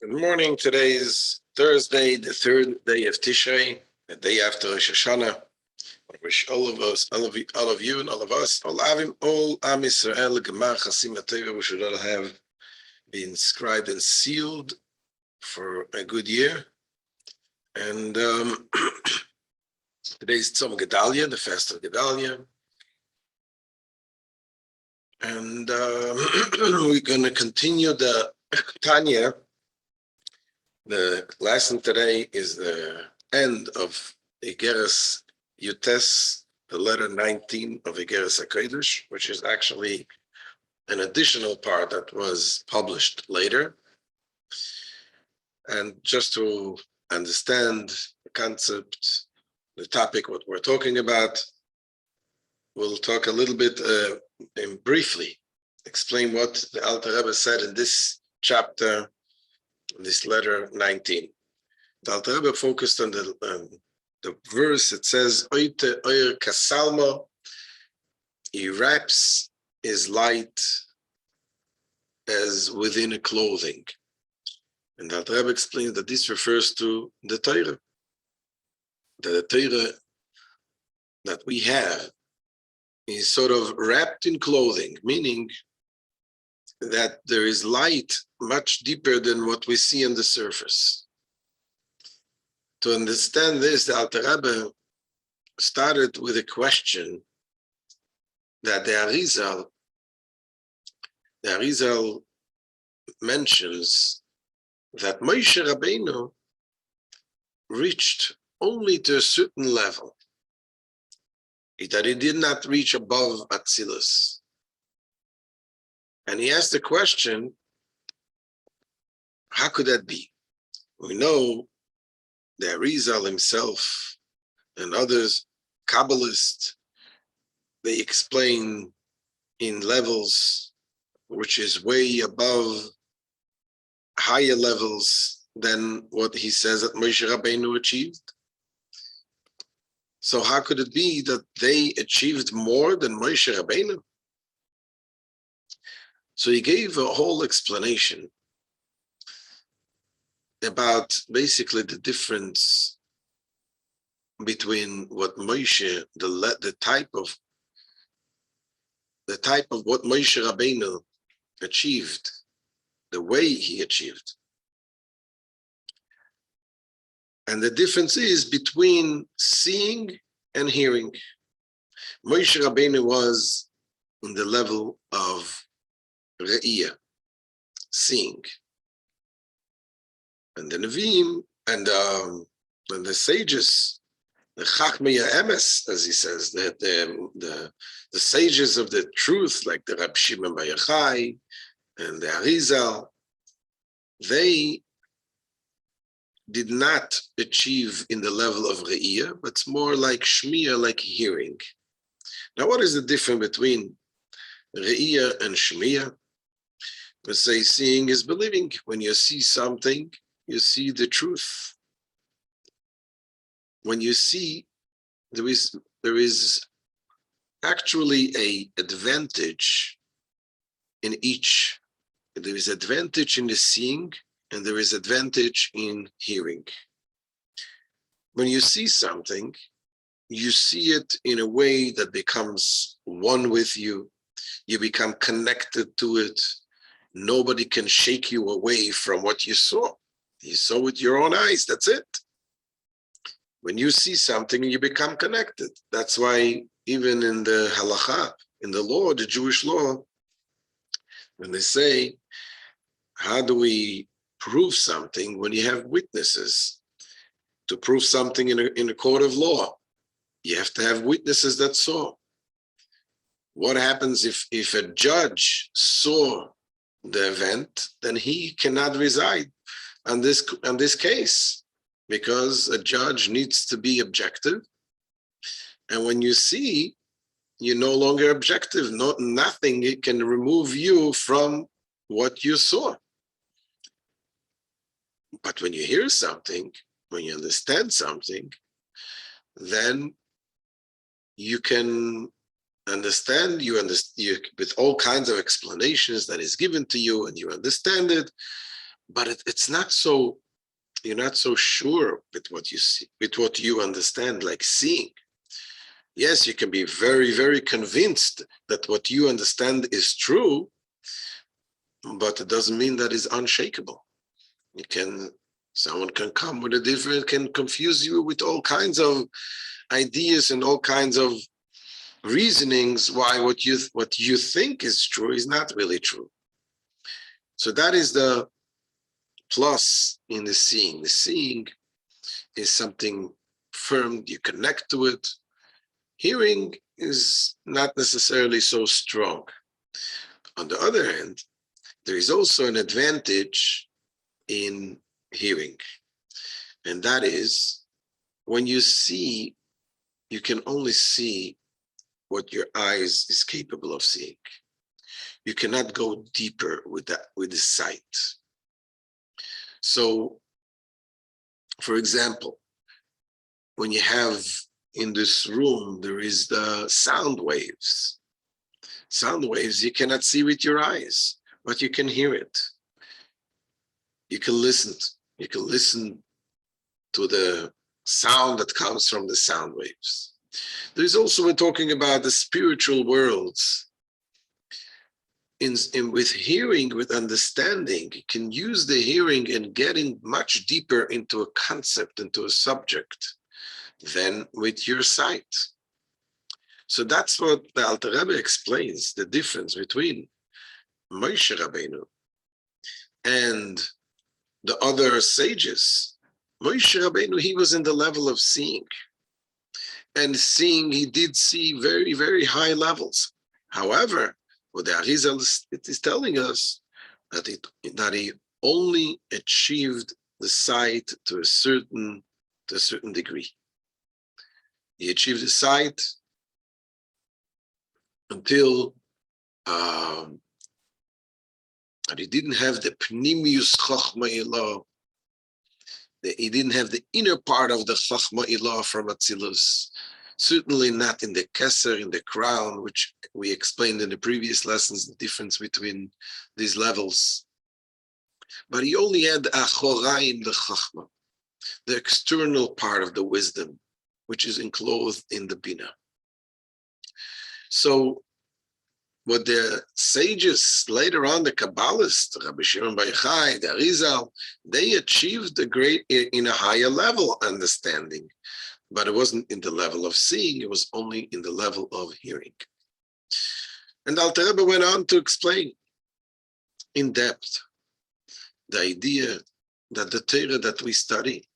Good morning. Today is Thursday, the third day of Tishrei, the day after Rosh Hashanah. I wish all of us, all of you, and all of us, all Am Yisrael, Gemar Chasim HaTorah, we should all have been inscribed and sealed for a good year. And today's Tzom Gedalia, the fast of Gedalia. And we're going to continue the Tanya. The lesson today is the end of Igeret Hakodesh, the letter 19 of Igeret Hakodesh, which is actually an additional part that was published later. And just to understand the concept, the topic, what we're talking about, we'll talk a little bit and briefly explain what the Alter Rebbe said in this chapter, this letter 19. The Alter Rebbe focused on the verse. It says, Oite oyer kasalmo, he wraps his light as within a clothing. And the Alter Rebbe explained that this refers to the Torah. The Torah that we have is sort of wrapped in clothing, meaning that there is light much deeper than what we see on the surface. To understand this, the Alter Rebbe started with a question that the Arizal mentions that Moshe Rabbeinu reached only to a certain level, that he did not reach above Atzilus. And he asked the question, how could that be? We know the Arizal himself and others, Kabbalists, they explain in levels which is way above, higher levels than what he says that Moshe Rabbeinu achieved. So how could it be that they achieved more than Moshe Rabbeinu? So he gave a whole explanation about basically the difference between what Moshe, the type of what Moshe Rabbeinu achieved, the way he achieved. And the difference is between seeing and hearing. Moshe Rabbeinu was on the level of Re'iyah, seeing. And the Nevi'im and the sages, the Chachmei Emes, as he says, the sages of the truth, like the Rabbi Shimon Bar Yochai and the Arizal, they did not achieve in the level of Re'iyah, but it's more like Shmiya, like hearing. Now, what is the difference between Re'iyah and Shmiya? We say seeing is believing. When you see something, you see the truth. When you see, there is actually an advantage in each. There is advantage in the seeing, and there is advantage in hearing. When you see something, you see it in a way that becomes one with you. You become connected to it. Nobody can shake you away from what you saw. You saw with your own eyes, that's it. When you see something, you become connected. That's why even in the halacha, in the law, the Jewish law, when they say, how do we prove something when you have witnesses? To prove something in a court of law, you have to have witnesses that saw. What happens if a judge saw the event, then he cannot reside on this case, because a judge needs to be objective. And when you see, you're no longer objective. Nothing can remove you from what you saw. But when you hear something, when you understand something, then you can understand, you with all kinds of explanations that is given to you, and you understand it. but it's not so, you're not so sure with what you see, with what you understand, like seeing. Yes, you can be very, very convinced that what you understand is true, but it doesn't mean that it's unshakable. Someone can come with a different, can confuse you with all kinds of ideas and all kinds of reasonings why what you think is true is not really true. So that is the plus in the seeing. The seeing is something firm, you connect to it. Hearing is not necessarily so strong. On the other hand, there is also an advantage in hearing, and that is when you see, you can only see what your eyes is capable of seeing. You cannot go deeper with the sight. So, for example, when you have in this room, there is the sound waves. Sound waves you cannot see with your eyes, but you can hear it. You can listen to the sound that comes from the sound waves. There's also, we're talking about the spiritual worlds. With hearing, with understanding, you can use the hearing and getting much deeper into a concept, into a subject, than with your sight. So that's what the Alter Rebbe explains, the difference between Moshe Rabbeinu and the other sages. Moshe Rabbeinu, he was in the level of seeing. And seeing, he did see very, very high levels. However, what the Arizal is telling us, that he only achieved the sight to a certain degree. He achieved the sight until that he didn't have the pnimius chachma ilah. He didn't have the inner part of the chachma ilah from Atzilus. Certainly not in the keser, in the crown, which we explained in the previous lessons, the difference between these levels. But he only had achoraim, the chachma, the external part of the wisdom, which is enclosed in the bina. So what the sages later on, the Kabbalists, Rabbi Shimon Bar Yochai, the Arizal, they achieved in a higher level understanding, but it wasn't in the level of seeing, it was only in the level of hearing. And Alter Rebbe went on to explain in depth the idea that the Torah that we study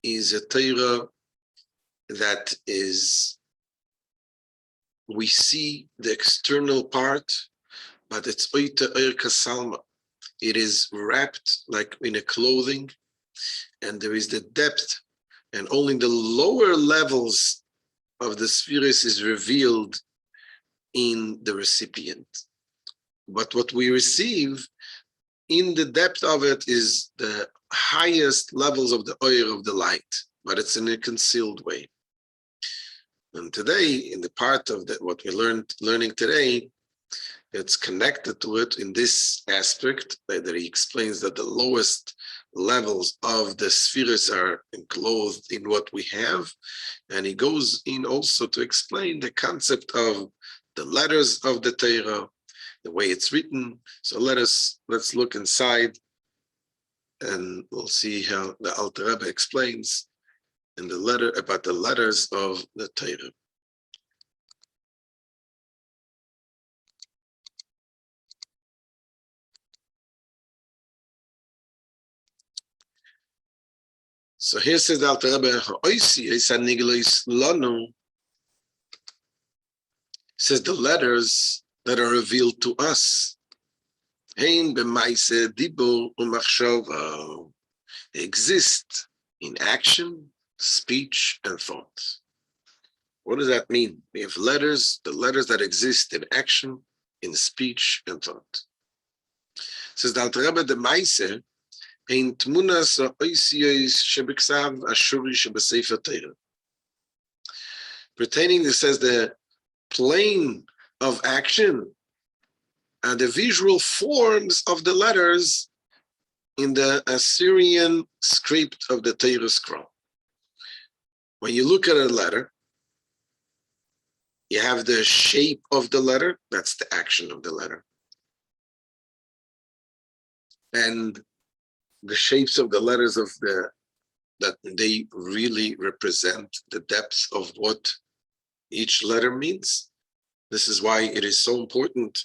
is a Torah that is, we see the external part, but it's oita oir kasalma. It is wrapped like in a clothing, and there is the depth, and only the lower levels of the spheres is revealed in the recipient. But what we receive in the depth of it is the highest levels of the oil of the light, but it's in a concealed way. And today, in the part of what we're learning today, it's connected to it in this aspect that he explains that the lowest levels of the spheres are enclosed in what we have. And he goes in also to explain the concept of the letters of the Torah, the way it's written. So let's look inside and we'll see how the Alter Rebbe explains in the letter about the letters of the Torah. So here says the Alter Rebbe, says the letters that are revealed to us. They exist in action, speech, and thought. What does that mean? We have letters, the letters that exist in action, in speech, and thought. Says the Alter Rebbe, the Maise, pertaining, it says the plane of action and the visual forms of the letters in the Assyrian script of the Torah scroll. When you look at a letter, you have the shape of the letter, that's the action of the letter. And the shapes of the letters that they really represent the depth of what each letter means. This is why it is so important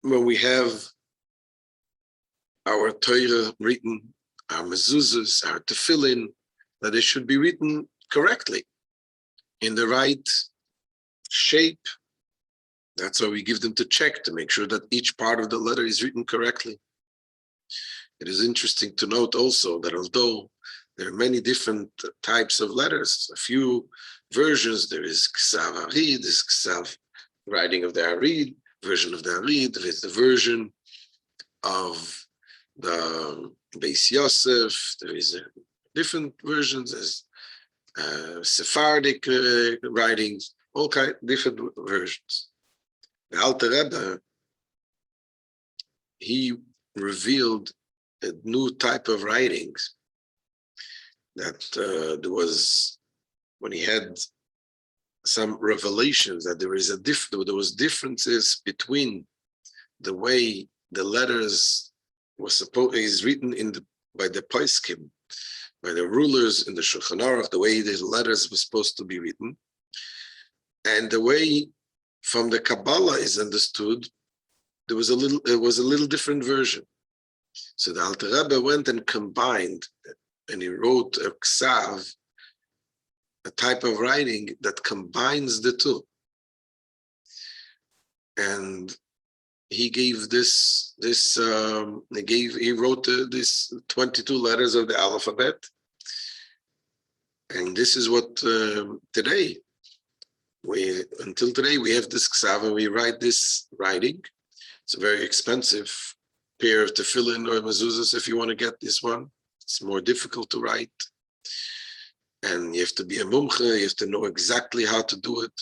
when we have our Torah written, our mezuzahs, our tefillin, that they should be written correctly, in the right shape. That's why we give them to check, to make sure that each part of the letter is written correctly. It is interesting to note also that although there are many different types of letters, a few versions, there is Ksav Arid, there's Ksav writing of the Arid, version of the Arid, there's the version of the Beis Yosef, there is different versions, there's Sephardic writings, all kind of different versions. The Alter Rebbe, he revealed a new type of writings that there was, when he had some revelations that there was differences between the way the letters is written by the poskim, by the rulers in the Shulchan Aruch, the way the letters were supposed to be written, and the way from the Kabbalah is understood. It was a little different version. So the Alter Rebbe went and combined, and he wrote a ksav, a type of writing that combines the two. And he gave he wrote this 22 letters of the alphabet. And this is what until today we have this ksav and we write this writing. It's a very expensive pair of tefillin or mezuzahs if you want to get this one. It's more difficult to write. And you have to be a mumche, you have to know exactly how to do it.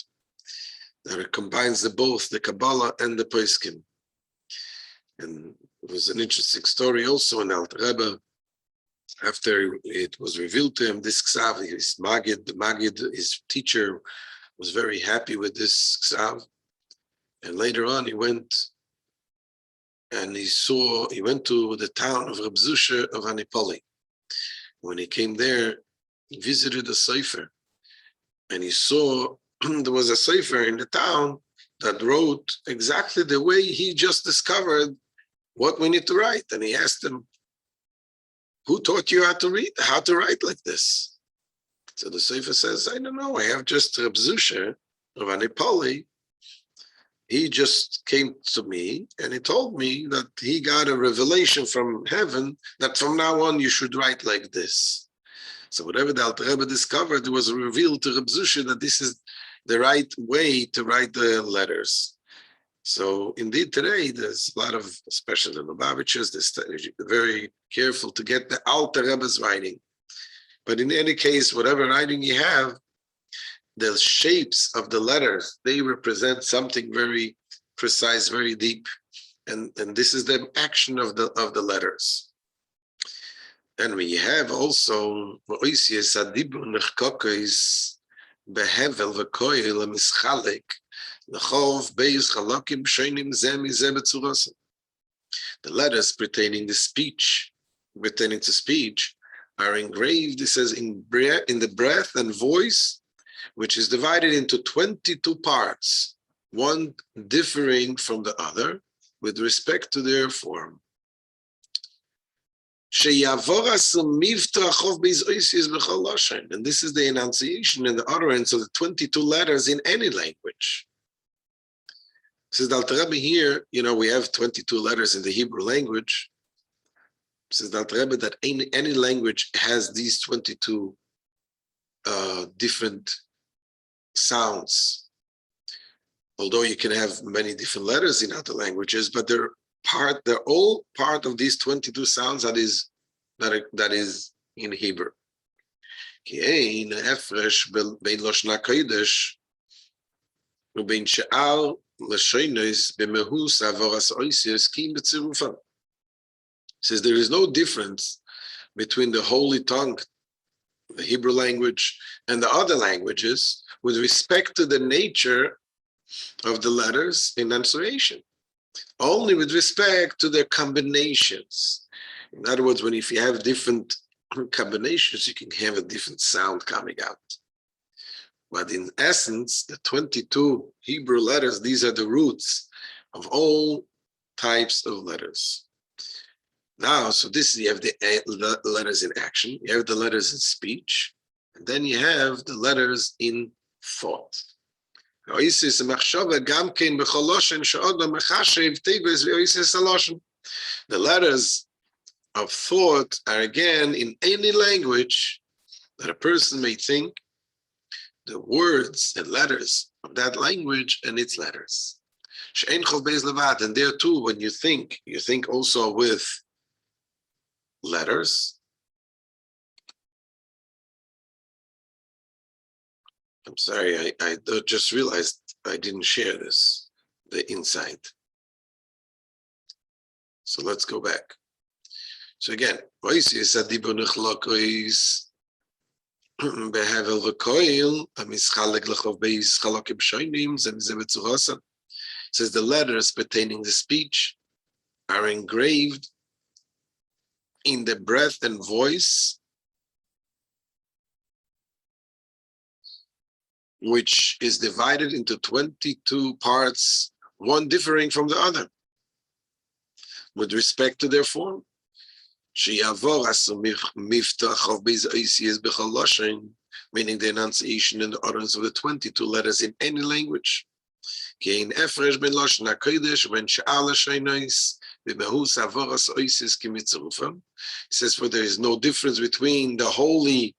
That it combines both the Kabbalah and the poskim. And it was an interesting story also in Alter Rebbe. After it was revealed to him, this ksav, his Magid, his teacher, was very happy with this ksav. And later on he went and he went to the town of Reb Zusha of Anipoli. When he came there, he visited a sefer, and he saw there was a sefer in the town that wrote exactly the way he just discovered what we need to write. And he asked him, who taught you how to write like this? So the sefer says, I don't know, I have just Reb Zusha of Anipoli. He just came to me and he told me that he got a revelation from heaven that from now on you should write like this. So whatever the Alter Rebbe discovered, it was revealed to Reb Zusha that this is the right way to write the letters. So indeed today there's a lot of, especially the Lubavitchers, they're very careful to get the Alter Rebbe's writing. But in any case, whatever writing you have, the shapes of the letters, they represent something very precise, very deep, and this is the action of the letters. And we have also the letters pertaining to speech are engraved, it says, in the breath and voice, which is divided into 22 parts, one differing from the other with respect to their form. And this is the enunciation and the utterance of the 22 letters in any language. Says the Alter Rebbe here, we have 22 letters in the Hebrew language. Says the Alter Rebbe that any language has these 22 different sounds. Although you can have many different letters in other languages, but they're all part of these 22 sounds that is in Hebrew. says there is no difference between the holy tongue, the Hebrew language, and the other languages with respect to the nature of the letters in enunciation, only with respect to their combinations. In other words, if you have different combinations, you can have a different sound coming out. But in essence, the 22 Hebrew letters, these are the roots of all types of letters. Now, so you have the letters in action, you have the letters in speech, and then you have the letters in thought. The letters of thought are again in any language that a person may think, the words and letters of that language and its letters. And there too, when you think also with letters. I'm sorry, I just realized I didn't share this, the inside. So let's go back. So again, says the letters pertaining to speech are engraved in the breath and voice, which is divided into 22 parts, one differing from the other, with respect to their form. Meaning the enunciation and the utterance of the 22 letters in any language. It says, for there is no difference between the holy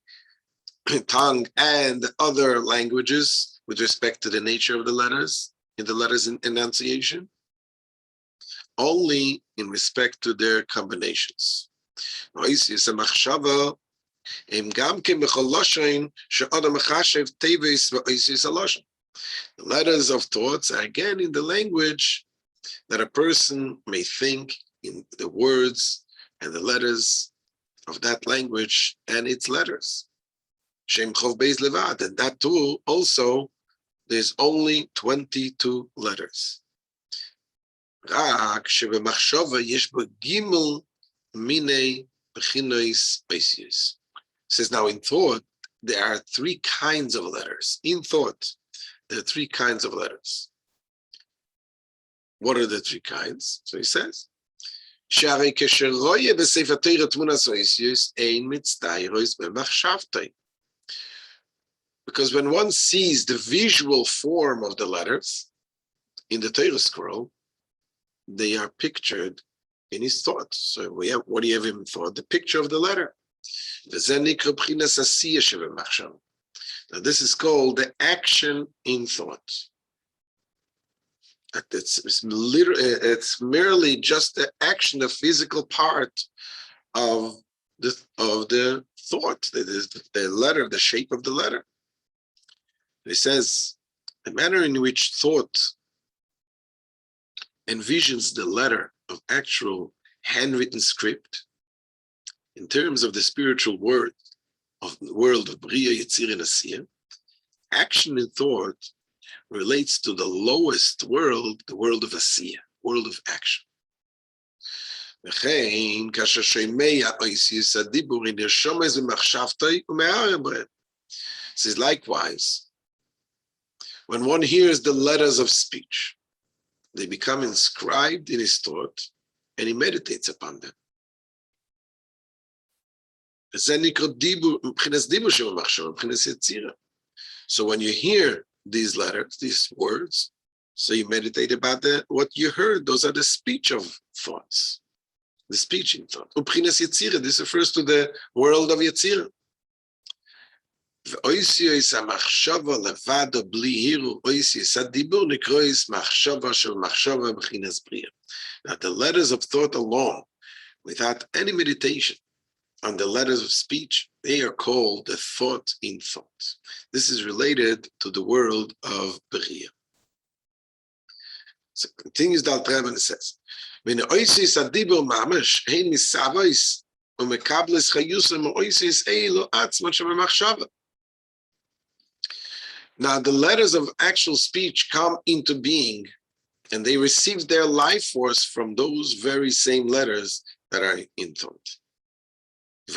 tongue and other languages with respect to the nature of the letters, in the letters in enunciation, only in respect to their combinations. The letters of thoughts are again in the language that a person may think, in the words and the letters of that language and its letters. And that too, also, there's only 22 letters. It says now in thought, there are 3 kinds of letters. In thought, there are 3 kinds of letters. What are the 3 kinds? So he says, because when one sees the visual form of the letters in the Torah scroll, they are pictured in his thoughts. So what do you have in thought? The picture of the letter. Now this is called the action in thought. It's merely just the action, the physical part of the thought, the letter, the shape of the letter. It says the manner in which thought envisions the letter of actual handwritten script in terms of the spiritual world of Bria, Yetzir, and Asiyah. Action in thought relates to the lowest world, the world of Asiyah, world of action. Says likewise, when one hears the letters of speech, they become inscribed in his thought, and he meditates upon them. So when you hear these letters, these words, so you meditate about what you heard. Those are the speech of thoughts, the speech in thought. This refers to the world of Yetzirah. Now the letters of thought alone, without any meditation on the letters of speech, they are called the thought in thought. This is related to the world of Bria. So continues the Alter Rebbe and says, When oisis adibur mamash hein misavos umekables chayusam oisis eilo atzma shemachshava. Now the letters of actual speech come into being, and they receive their life force from those very same letters that are in thought. He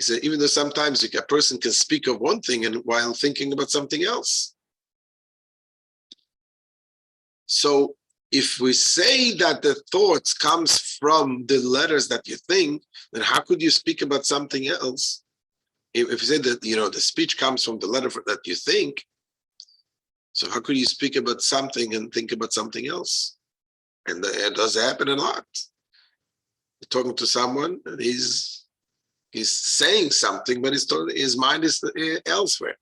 said, even though sometimes a person can speak of one thing and while thinking about something else. So if we say that the thoughts comes from the letters that you think, then how could you speak about something else? If you say that, the speech comes from the letter that you think, so how could you speak about something and think about something else? And it does happen a lot. You're talking to someone and he's saying something, but his mind is elsewhere.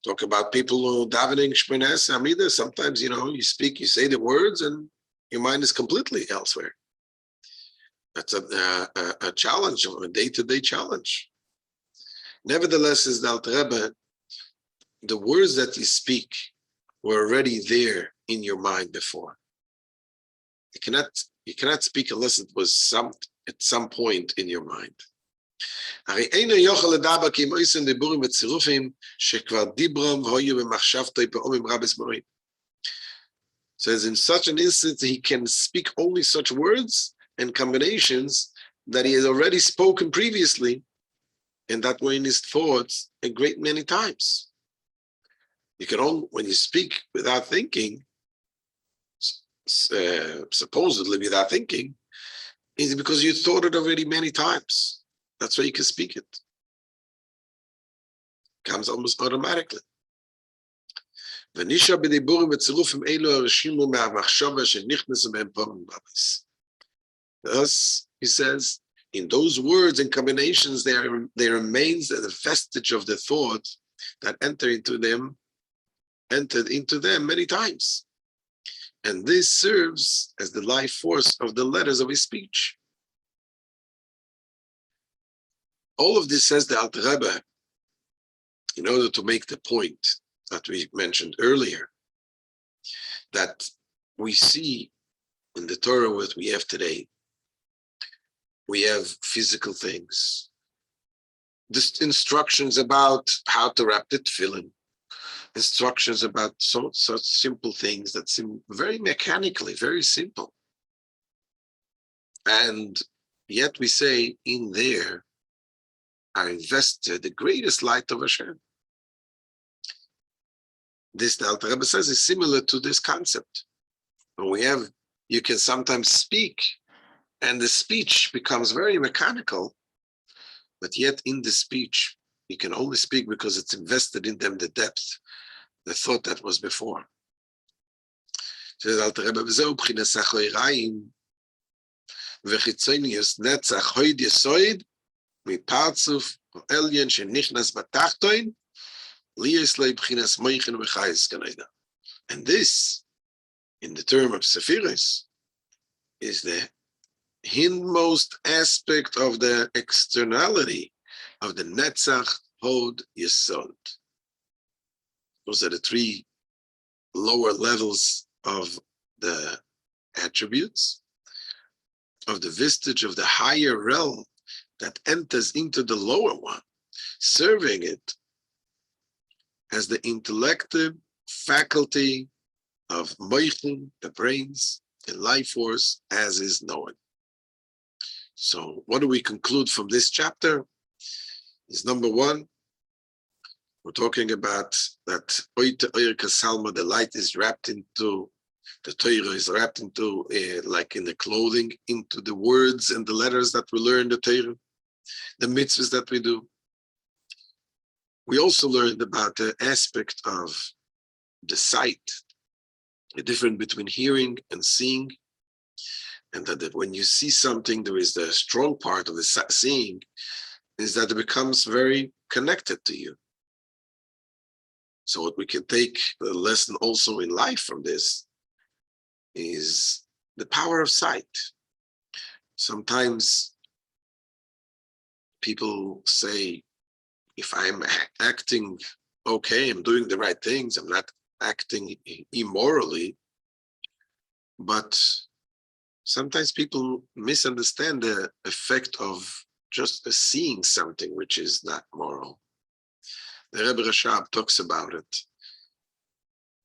Talk about people who davening Shmones Amida. Sometimes, you speak, you say the words, and your mind is completely elsewhere. That's a challenge, a day-to-day challenge. Nevertheless, as the Alter Rebbe, the words that you speak were already there in your mind before. You cannot speak unless it was at some point in your mind. Says in such an instance, he can speak only such words and combinations that he has already spoken previously, and that were in his thoughts a great many times. You can only, when you speak without thinking, supposedly without thinking, is because you thought it already many times. That's why you can speak it. Comes almost automatically. Thus, he says, in those words and combinations, there remains a vestige of the thought that entered into them many times. And this serves as the life force of the letters of his speech. All of this, says the Alter Rebbe, in order to make the point that we mentioned earlier, that we see in the Torah what we have today. We have physical things, just instructions about how to wrap the tefillin, instructions about such simple things that seem very mechanically, very simple. And yet we say in there are invested the greatest light of Hashem. This, the Alter Rebbe says, is similar to this concept. When you can sometimes speak, and the speech becomes very mechanical, but yet in the speech, you can only speak because it's invested in them the depth, the thought that was before. Says Alter Rebbe, v'zeu b'chinas hachoyrayim v'chitzonius netzach hoyd yesoid miparzuf elyon shenichnas batachtoin liyos lo b'chinas moichen v'chayis kaneda. And this, in the term of Sephiros, is the hindmost aspect of the externality of the Netzach, Hod, Yesod. Those are the three lower levels of the attributes, of the vestige of the higher realm that enters into the lower one, serving it as the intellective faculty of Moichin, the brains, and life force as is known. So what do we conclude from this chapter? Is number one, we're talking about that the light is wrapped into, the Torah is wrapped into, like in the clothing, into the words and the letters that we learn the Torah, the mitzvahs that we do. We also learned about the aspect of the sight, the difference between hearing and seeing, and that when you see something, there is the strong part of the seeing, is that it becomes very connected to you. So what we can take the lesson also in life from this is the power of sight. Sometimes people say, if I'm acting okay, I'm doing the right things, I'm not acting immorally, but sometimes people misunderstand the effect of just seeing something which is not moral. The Rebbe Rashab talks about it,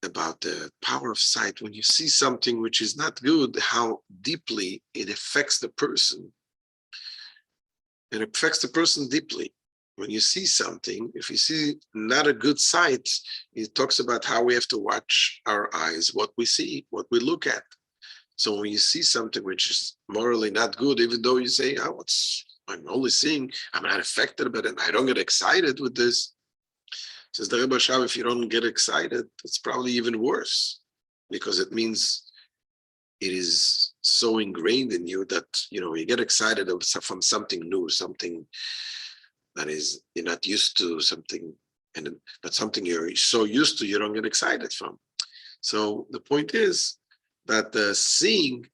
about the power of sight. When you see something which is not good, how deeply it affects the person. And it affects the person deeply. When you see something, if you see not a good sight, it talks about how we have to watch our eyes, what we see, what we look at. So when you see something which is morally not good, even though you say, oh, I'm only seeing, I'm not affected by it, I don't get excited with this. Says the Rebbe Shav, if you don't get excited, it's probably even worse, because it means it is so ingrained in you that, you get excited from something new, something that is you're not used to, something, and that's something you're so used to, you don't get excited from. So the point is that seeing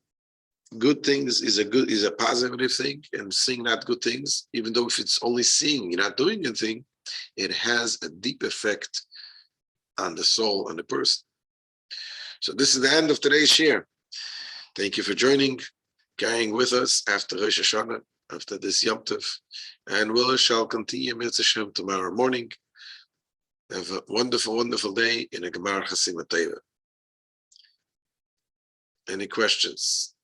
good things is a positive thing, and seeing not good things, even though if it's only seeing, you're not doing anything, it has a deep effect on the soul, on the person. So this is the end of today's share. Thank you for joining, carrying with us after Rosh Hashanah, after this Yom Tov, and we shall continue Mitzvah Shem tomorrow morning. Have a wonderful, wonderful day in a Gemara Chasim Teva. Any questions?